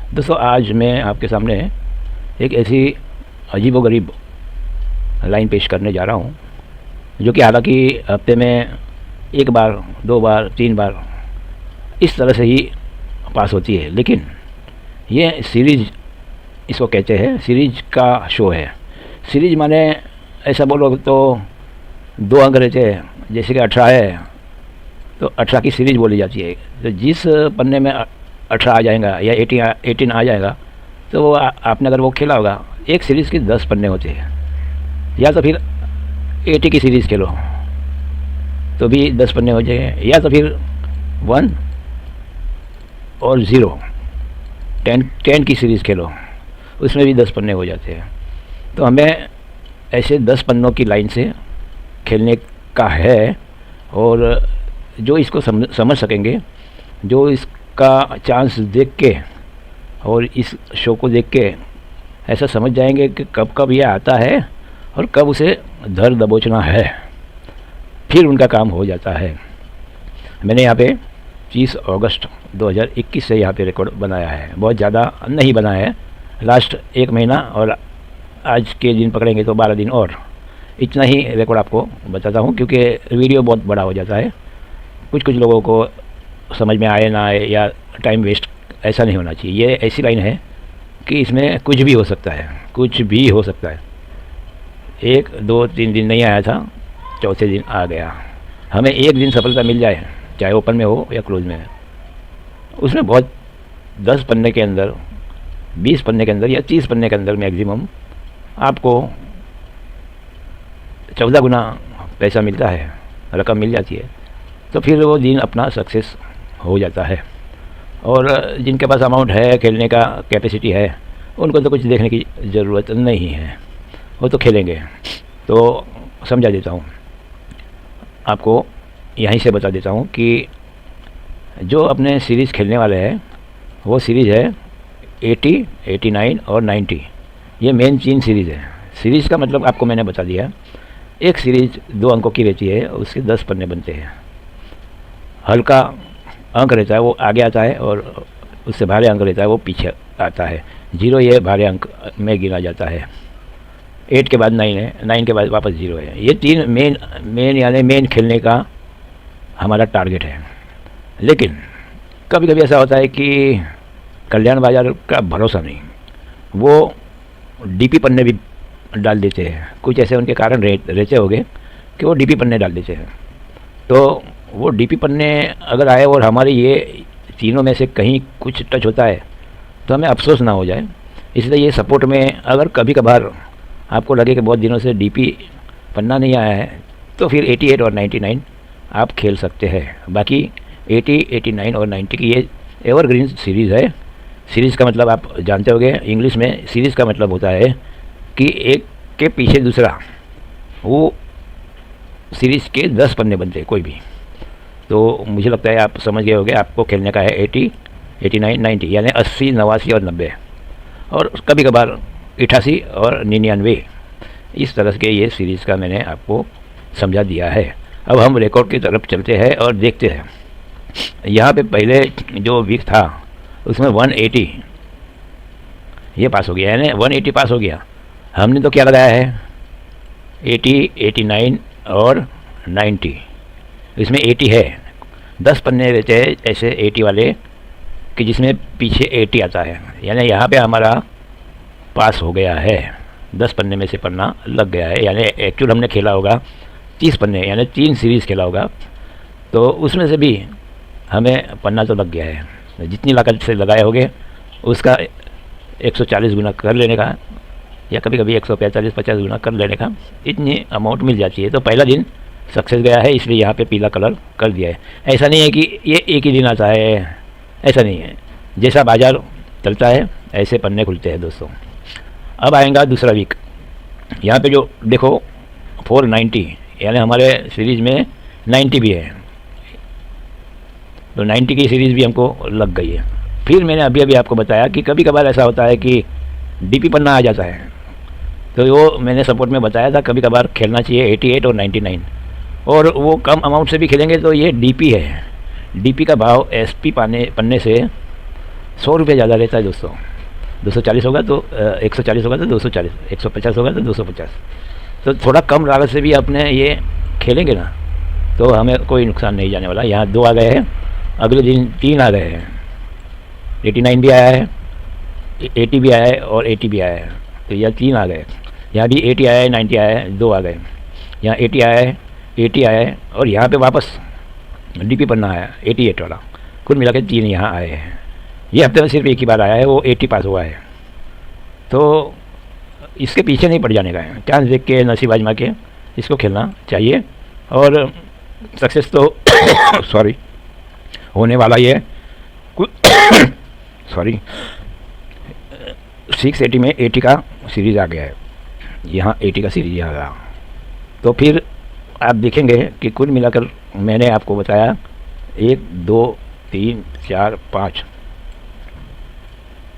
दोस्तों, आज मैं आपके सामने एक ऐसी अजीबोगरीब लाइन पेश करने जा रहा हूँ जो कि हालांकि हफ्ते में एक बार, दो बार, तीन बार इस तरह से ही पास होती है, लेकिन ये सीरीज इसको कहते हैं। सीरीज का शो है। सीरीज माने ऐसा बोलो तो दो अंक रहते हैं, जैसे कि 18 है तो 18 की सीरीज बोली जाती है। तो जिस पन्ने में 18 आ जाएगा या 18 आ जाएगा तो वो आपने अगर वो खेला होगा, एक सीरीज़ के 10 पन्ने होते हैं। या तो फिर 80 की सीरीज़ खेलो तो भी 10 पन्ने हो जाएंगे, या तो फिर 1 और 0 10 की सीरीज़ खेलो, उसमें भी 10 पन्ने हो जाते हैं। तो हमें ऐसे 10 पन्नों की लाइन से खेलने का है, और जो इसको समझ सकेंगे, जो इसका चांस देख के और इस शो को देख के ऐसा समझ जाएंगे कि कब कब ये आता है और कब उसे धर दबोचना है, फिर उनका काम हो जाता है। मैंने यहाँ पे 30 अगस्त 2021 से यहाँ पे रिकॉर्ड बनाया है। बहुत ज़्यादा नहीं बनाया है, लास्ट एक महीना और आज के दिन पकड़ेंगे तो 12 दिन, और इतना ही रिकॉर्ड आपको बताता हूँ, क्योंकि वीडियो बहुत बड़ा हो जाता है। कुछ लोगों को समझ में आए ना आए या टाइम वेस्ट ऐसा नहीं होना चाहिए। ये ऐसी लाइन है कि इसमें कुछ भी हो सकता है, कुछ भी हो सकता है। 1, 2, 3 दिन नहीं आया था, चौथे दिन आ गया। हमें एक दिन सफलता मिल जाए, चाहे ओपन में हो या क्लोज में, उसमें बहुत 10 पन्ने के अंदर, 20 पन्ने के अंदर या 30 पन्ने के अंदर मैक्सिमम आपको 14 गुना पैसा मिलता है, रकम मिल जाती है। तो फिर वो दिन अपना सक्सेस हो जाता है। और जिनके पास अमाउंट है, खेलने का कैपेसिटी है, उनको तो कुछ देखने की ज़रूरत नहीं है, वो तो खेलेंगे। तो समझा देता हूँ आपको, यहीं से बता देता हूँ कि जो अपने सीरीज़ खेलने वाले हैं वो सीरीज़ है 80, 89 और 90। ये मेन 3 सीरीज़ है। सीरीज़ का मतलब आपको मैंने बता दिया। एक सीरीज़ 2 अंकों की रहती है, उसके 10 पन्ने बनते हैं। हल्का अंक रहता है वो आगे आता है, और उससे भारी अंक रहता है वो पीछे आता है। 0 ये भारे अंक में गिना जाता है। 8 के बाद 9 है, 9 के बाद वापस 0 है। ये 3 मेन खेलने का हमारा टारगेट है। लेकिन कभी कभी ऐसा होता है कि कल्याण बाजार का भरोसा नहीं, वो डीपी पन्ने भी डाल देते हैं। कुछ ऐसे उनके कारण रहते होंगे कि वो डीपी पन्ने डाल देते हैं। तो वो डीपी पन्ने अगर आए और हमारे ये तीनों में से कहीं कुछ टच होता है तो हमें अफसोस ना हो जाए। इसलिए ये सपोर्ट में अगर कभी कभार आपको लगे कि बहुत दिनों से डीपी पन्ना नहीं आया है, तो फिर 88 और 99 आप खेल सकते हैं। बाकी 80, 89 और 90 की ये एवरग्रीन सीरीज़ है। सीरीज़ का मतलब आप जानते होंगे, इंग्लिश में सीरीज़ का मतलब होता है कि एक के पीछे दूसरा, वो सीरीज़ के 10 पन्ने बनते हैं कोई भी। तो मुझे लगता है आप समझ गए होंगे। आपको खेलने का है 80, 89, 90, यानी 80, 89 और 90, और कभी कभार 88 और 99। इस तरह के ये सीरीज़ का मैंने आपको समझा दिया है। अब हम रिकॉर्ड की तरफ चलते हैं और देखते हैं। यहाँ पे पहले जो वीक था उसमें 180 ये पास हो गया, यानी 180 पास हो गया। हमने तो क्या लगाया है 80, 89 और 90। इसमें 80 है, 10 पन्ने रहते हैं ऐसे 80 वाले कि जिसमें पीछे 80 आता है, यानी यहाँ पे हमारा पास हो गया है। 10 पन्ने में से पन्ना लग गया है, यानी एक्चुअल हमने खेला होगा 30 पन्ने, यानी 3 सीरीज़ खेला होगा। तो उसमें से भी हमें पन्ना तो लग गया है। जितनी लागत से लगाए होंगे उसका 140 गुना कर लेने का, या कभी कभी 145, 50 गुना कर लेने का, इतनी अमाउंट मिल जाती है। तो पहला दिन सक्सेस गया है, इसलिए यहाँ पे पीला कलर कर दिया है। ऐसा नहीं है कि ये एक ही दिन आता है, ऐसा नहीं है। जैसा बाज़ार चलता है ऐसे पन्ने खुलते हैं दोस्तों। अब आएगा दूसरा वीक। यहाँ पे जो देखो 490, यानी हमारे सीरीज़ में 90 भी है, तो 90 की सीरीज़ भी हमको लग गई है। फिर मैंने अभी अभी आपको बताया कि कभी कभार ऐसा होता है कि डीपी पन्ना आ जाता है, तो वो मैंने सपोर्ट में बताया था कभी कभार खेलना चाहिए 88 और 99। और वो कम अमाउंट से भी खेलेंगे तो ये डीपी है। डीपी का भाव एसपी पन्ने से ₹100 ज़्यादा रहता है दोस्तों। 240 होगा तो 140 होगा तो 240, 150 होगा तो 250। तो थोड़ा कम लागत से भी अपने ये खेलेंगे ना तो हमें कोई नुकसान नहीं जाने वाला। यहाँ 2 आ गए हैं, अगले दिन 3 आ गए हैं, 89 भी आया है, 80 भी आया है और 80 भी आया है। तो यह 3 आ गए। यहाँ भी 80 आया है, 90 आया है, 2 आ गए। यहाँ 80 आया है, 80 आया है और यहाँ पे वापस डीपी पन्ना आया 88 वाला। कुल मिला के 3 यहाँ आए हैं। ये हफ्ते में सिर्फ एक ही बार आया है, वो 80 पास हुआ है। तो इसके पीछे नहीं पड़ जाने का है, चांस देख के नसीब आजमा के इसको खेलना चाहिए और सक्सेस तो सॉरी होने वाला ही है। सॉरी 680 में 80 का सीरीज़ आ गया है, यहाँ 80 का सीरीज आ गया। तो फिर आप देखेंगे कि कुल मिलाकर मैंने आपको बताया 1 2 3 4 5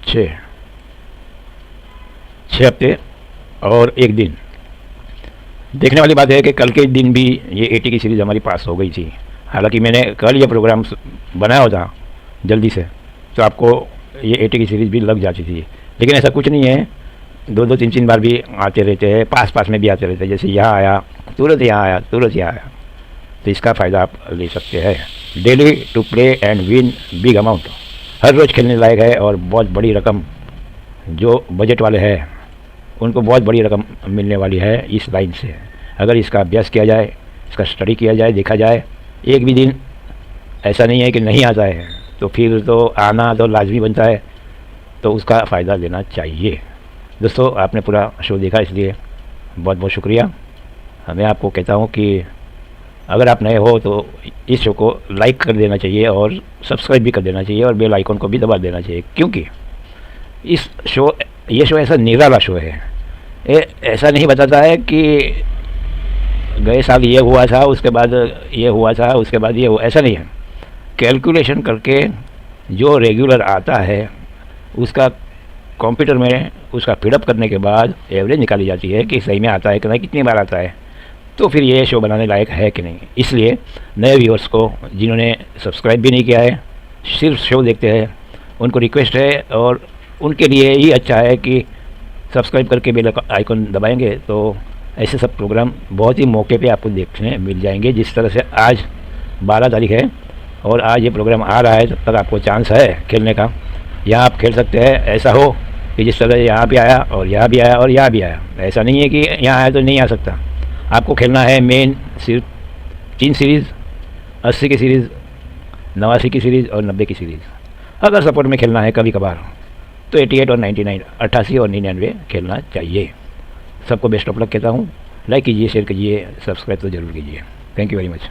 6 हफ्ते और 1 दिन। देखने वाली बात है कि कल के दिन भी ये 80 की सीरीज़ हमारी पास हो गई थी। हालांकि मैंने कल ये प्रोग्राम बनाया होता जल्दी से तो आपको ये 80 की सीरीज़ भी लग जाती थी, लेकिन ऐसा कुछ नहीं है। 2 3 बार भी आते रहते हैं, पास में भी आते रहते हैं। जैसे यहाँ आया तुरंत यहाँ आया, तुरंत यहाँ आया। तो इसका फ़ायदा आप ले सकते हैं। Daily to play and win big amount, हर रोज़ खेलने लायक है और बहुत बड़ी रकम जो बजट वाले हैं उनको बहुत बड़ी रकम मिलने वाली है इस लाइन से। अगर इसका अभ्यास किया जाए, इसका स्टडी किया जाए, देखा जाए, एक भी दिन ऐसा नहीं है कि नहीं आता है, तो फिर तो आना तो लाजमी बनता है। तो उसका फ़ायदा लेना चाहिए। दोस्तों आपने पूरा शो देखा इसलिए बहुत बहुत शुक्रिया। मैं आपको कहता हूँ कि अगर आप नए हो तो इस शो को लाइक कर देना चाहिए और सब्सक्राइब भी कर देना चाहिए और बेल आइकन को भी दबा देना चाहिए, क्योंकि ये शो ऐसा निराला शो है। ये ऐसा नहीं बताता है कि गए साल ये हुआ था, उसके बाद ये हुआ था, उसके बाद ये हुआ, ऐसा नहीं है। कैलकुलेशन करके जो रेगुलर आता है उसका कंप्यूटर में उसका फीडअप करने के बाद एवरेज निकाली जाती है कि सही में आता है कि नहीं, कितनी बार आता है। तो फिर ये शो बनाने लायक है कि नहीं। इसलिए नए व्यूअर्स को जिन्होंने सब्सक्राइब भी नहीं किया है, सिर्फ शो देखते हैं, उनको रिक्वेस्ट है और उनके लिए ही अच्छा है कि सब्सक्राइब करके बेल आइकन दबाएंगे तो ऐसे सब प्रोग्राम बहुत ही मौके पे आपको देखने मिल जाएंगे। जिस तरह से आज 12 तारीख है और आज ये प्रोग्राम आ रहा है, तब तक आपको चांस है खेलने का। यहाँ आप खेल सकते हैं। ऐसा हो कि जिस तरह यहाँ भी आया और यहाँ भी आया और यहाँ भी आया, ऐसा नहीं है कि यहाँ आया तो नहीं आ सकता। आपको खेलना है मेन सिर्फ 3 सीरीज़, 80 की सीरीज़, 89 की सीरीज़ और 90 की सीरीज़। अगर सपोर्ट में खेलना है कभी कभार तो 88 और 99, 88 और 99 खेलना चाहिए। सबको बेस्ट ऑफ लक कहता हूँ। लाइक कीजिए, शेयर कीजिए, सब्सक्राइब तो ज़रूर कीजिए। Thank you very much.